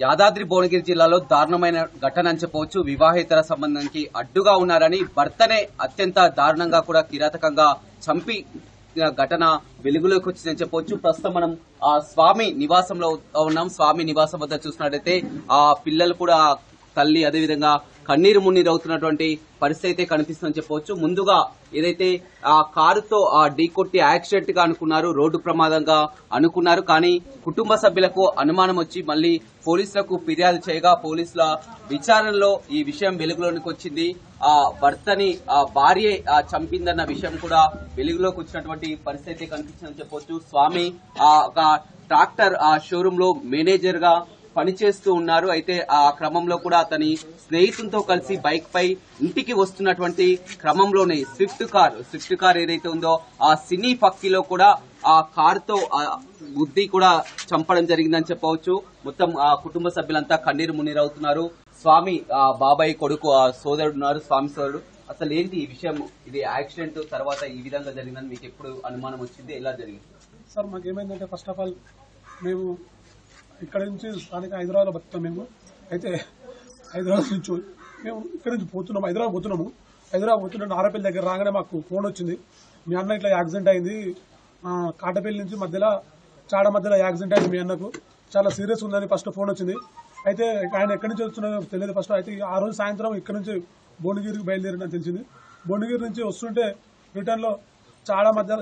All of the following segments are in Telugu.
యాదాద్రి భువనగిరి జిల్లాలో దారుణమైన ఘటన అని చెప్పవచ్చు. వివాహేతర సంబంధానికి అడ్డుగా ఉన్నారని భర్తనే అత్యంత దారుణంగా కూడా కిరాతకంగా చంపి ఘటన వెలుగులోకి వచ్చిందని చెప్పవచ్చు. ప్రస్తుతం మనం ఆ స్వామి నివాసంలో ఉన్నాం. స్వామి నివాసం వద్ద చూసినట్లయితే ఆ పిల్లలు కూడా తల్లి అదేవిధంగా కన్నీరు మున్నీరు అవుతున్నటువంటి పరిస్థితి అయితే కనిపిస్తుందని చెప్పవచ్చు. ముందుగా ఏదైతే ఆ కారుతో ఆ ఢీకొట్టి యాక్సిడెంట్ గా అనుకున్నారు, రోడ్డు ప్రమాదంగా అనుకున్నారు. కానీ కుటుంబ సభ్యులకు అనుమానం వచ్చి మళ్లీ పోలీసులకు ఫిర్యాదు చేయగా పోలీసుల విచారణలో ఈ విషయం వెలుగులోకి వచ్చింది. ఆ భర్తని ఆ భార్య చంపిందన్న విషయం కూడా వెలుగులోకి వచ్చినటువంటి పరిస్థితి కనిపిస్తుందని చెప్పవచ్చు. స్వామి ఒక ట్రాక్టర్ ఆ షోరూమ్ లో మేనేజర్ గా పనిచేస్తూ ఉన్నారు. అయితే ఆ క్రమంలో కూడా అతని స్నేహితులతో కలిసి బైక్ పై ఇంటికి వస్తున్నటువంటి క్రమంలోనే స్విఫ్ట్ కార్ ఏదైతే ఉందో ఆ సినీ పక్కిలో కూడా ఆ కారుతో గుద్ది కూడా చంపడం జరిగిందని చెప్పవచ్చు. మొత్తం ఆ కుటుంబ సభ్యులంతా కన్నీరు మున్నీరు అవుతున్నారు. స్వామి బాబాయ్ కొడుకు ఆ సోదరుడు ఉన్నారు, స్వామి సోదరుడు. అసలు ఏంటి ఈ విషయం? ఇది యాక్సిడెంట్ తర్వాత ఈ విధంగా జరిగిందని మీకు ఎప్పుడు అనుమానం వచ్చింది? ఎలా జరిగింది సార్? మాకేమైందంటే ఫస్ట్ ఆఫ్ ఆల్ మేము ఇక్కడ నుంచి స్థానిక హైదరాబాద్లో బతుకుతాం మేము. అయితే హైదరాబాద్ నుంచి మేము ఇక్కడ నుంచి పోతున్నాము, హైదరాబాద్ పోతున్న నారపల్లి దగ్గర రాగానే మాకు ఫోన్ వచ్చింది, మీ అన్న ఇట్లా యాక్సిడెంట్ అయింది, కాటపల్లి నుంచి చాడ మధ్యలో యాక్సిడెంట్ అయింది, మీ అన్నకు చాలా సీరియస్ ఉందని ఫస్ట్ ఫోన్ వచ్చింది. అయితే ఆయన ఎక్కడి నుంచి వస్తున్నారో తెలియదు ఫస్ట్. అయితే ఆ రోజు సాయంత్రం ఇక్కడ నుంచి భువనగిరికి బయలుదేరినని తెలిసింది. భువనగిరి నుంచి వస్తుంటే రిటర్న్ లో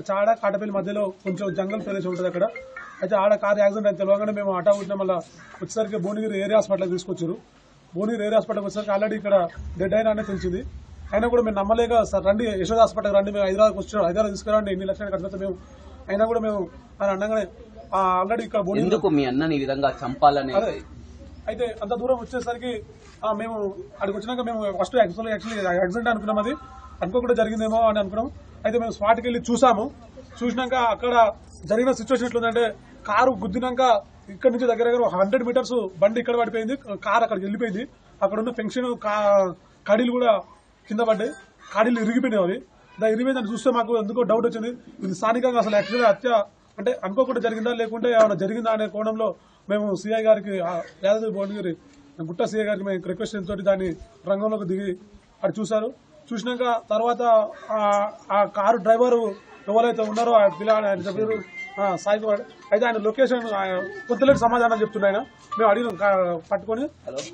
చాడ కాటపల్లి మధ్యలో కొంచెం జంగల్ ప్రదేశం ఉంటుంది అక్కడ. అయితే ఆడ కార్ యాక్సిడెంట్ అని తెలియగానే మేము అటా వచ్చినా మళ్ళీ వచ్చేసరికి భువనగిరి ఏరియా హాస్పిటల్కి తీసుకొచ్చారు. భువనగిరి ఏరియా హాస్పిటల్కి వచ్చేసరికి ఆల్రెడీ ఇక్కడ డెడ్ అయినా అనే తెలిసింది. అయినా కూడా మేము నమ్మలేక సార్ రండి యశోద హాస్పిటల్ రండి, మేము హైదరాబాద్ తీసుకురండి, ఎన్ని లక్షలు కట్టితే మేము అయినా కూడా మేము అని అనగానే ఆల్రెడీ ఇక్కడ భువనగిరి మీ అన్నని ఈ విధంగా చంపాలని. అయితే అంత దూరం వచ్చేసరికి మేము అక్కడికి వచ్చినాక మేము ఫస్ట్ యాక్చువల్లీ యాక్సిడెంట్ అనుకున్నాం, అది అనుకోకుండా జరిగిందేమో అని అనుకున్నాం. అయితే మేము స్పాట్కి వెళ్ళి చూసినాక అక్కడ జరిగిన సిచ్యువేషన్ ఎట్లుందంటే కారు గుద్దినాక ఇక్కడ నుంచి దగ్గర 100 మీటర్స్ బండి ఇక్కడ పడిపోయింది, కారు అక్కడికి వెళ్ళిపోయింది. అక్కడ ఉన్న పెన్షన్ కడీలు కూడా కింద పడ్డాయి, కడీలు ఇరిగిపోయినాయి. అవి ఇరిగిపోయిందని చూస్తే మాకు ఎందుకో డౌట్ వచ్చింది, ఇది స్థానికంగా అసలు యాక్చువల్గా హత్య అంటే అనుకోకుండా జరిగిందా లేకుంటే ఏమైనా జరిగిందా అనే కోణంలో మేము సీఐ గారికి యాదాద్రి భువనగిరి గుట్ట సీఐ గారికి మేము రిక్వెస్ట్ తోటి దాన్ని రంగంలోకి దిగి అటు చూసినాక తర్వాత ఆ కారు డ్రైవరు ఎవరైతే ఉన్నారో ఆ పిల్లలు ఆయన పేరు సాయికుమార్, అయితే ఆయన లొకేషన్ కొంతలేని సమాధానం చెప్తుండే. ఆయన మేము అడిగిన పట్టుకొని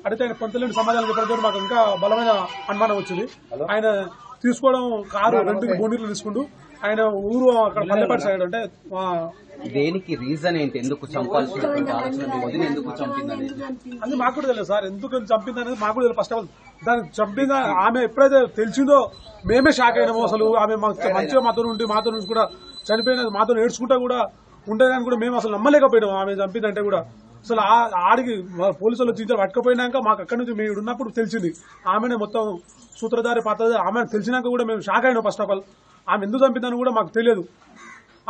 అడిగితే ఆయన కొంతలేని సమాధానం చెప్పడంతో మాకు ఇంకా బలమైన అనుమానం వచ్చింది. ఆయన తీసుకోవడం కారు రెండుకి భువనగిరిలో తీసుకుంటూ ఆయన ఊరు అక్కడ పల్లెపాటి సైడ్ అంటే దేనికి రీజన్ ఏంటి, ఎందుకు చంపాల్సినటువంటి ఆలోచన, ఎందుకు చంపిందని అది మాకు కూడా తెలియదు సార్. ఎందుకు చంపింది అనేది మాకు కూడా తెలియదు. ఫస్ట్ ఆఫ్ ఆల్ దాన్ని చంపిందా ఆమె ఎప్పుడైతే తెలిసిందో మేమే షాక్ అయినాము. అసలు ఆమె మంచిగా మాతో నుంచి కూడా చనిపోయిన మాతో ఏడ్చుకుంటా కూడా ఉండేదాన్ని కూడా మేము అసలు నమ్మలేకపోయినాము ఆమె చంపిందంటే కూడా. అసలు ఆడికి పోలీసులు వచ్చి పట్టుకపోయినాక మాకు అక్కడి నుంచి మేము ఉన్నప్పుడు తెలిసింది ఆమెనే మొత్తం సూత్రధారి పాత్రధారి. ఆమె తెలిసినాక కూడా మేము షాక్ అయినాం. ఫస్ట్ ఆఫ్ ఆల్ ఆమె ఎందుకు చంపిందని కూడా మాకు తెలియదు.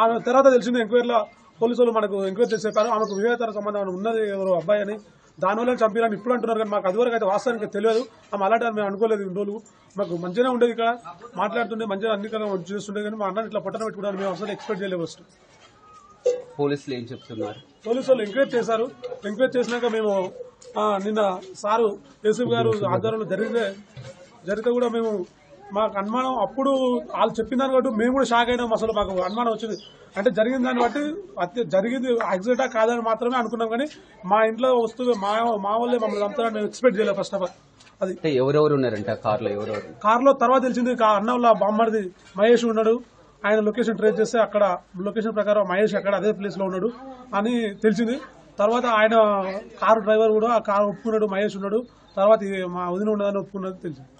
ఆమె తర్వాత తెలిసింది ఎంక్వైరీలో పోలీసులు మనకు ఎంక్వైరీ చేసి చెప్పారు ఆమెకు వివేకతర సంబంధం ఉన్నది ఎవరు అబ్బాయి అని, దానివల్ల చంపారని ఇప్పుడు అంటున్నారు. కానీ మాకు అదివరకు అయితే వాస్తవానికి తెలియదు. ఆమె అలాంటి మేము అనుకోలేదు. ఇన్ని రోజులు మాకు మంచిగానే ఉండేది, ఇక్కడ మాట్లాడుతుండే మంచిగా అన్ని చేస్తుండే, కానీ మా అన్న ఇట్లా పొట్టన పెట్టుకున్నాను మేము అసలు ఎక్స్పెక్ట్ చేయలేదు. ఫస్ట్ పోలీసులు ఏం చెప్తున్నారు? పోలీసులు ఎంక్వైరీ చేశారు. ఎంక్వైరీ చేసినాక మేము నిన్న సారు ఏసీపీ గారు ఆధ్వర్యంలో జరిగితే కూడా మేము మాకు అనుమానం అప్పుడు వాళ్ళు చెప్పిన దాన్ని బట్టి మేము కూడా షాక్ అయినాం. అసలు మాకు అనుమానం వచ్చింది అంటే జరిగిన దాన్ని బట్టి జరిగింది యాక్సిడెంటా కాదని మాత్రమే అనుకున్నాం. కానీ మా ఇంట్లో వస్తువు మా వాళ్ళే మమ్మల్ని చంపుతారని మేము ఎక్స్పెక్ట్ చేయలేదు. ఫస్ట్ ఆఫ్ ఆల్ అది ఎవరెవరు ఉన్నారంటే కార్లో తర్వాత తెలిసింది అన్న వాళ్ళ బామ్మడిది మహేష్ ఉన్నాడు. ఆయన లొకేషన్ ట్రేస్ చేస్తే అక్కడ లొకేషన్ ప్రకారం మహేష్ అక్కడ అదే ప్లేస్ లో ఉన్నాడు అని తెలిసింది. తర్వాత ఆయన కారు డ్రైవర్ కూడా ఆ కారు ఒప్పుకున్నాడు, మహేష్ ఉన్నాడు. తర్వాత మా వదిన ఉన్నదని ఒప్పుకున్నది తెలిసింది.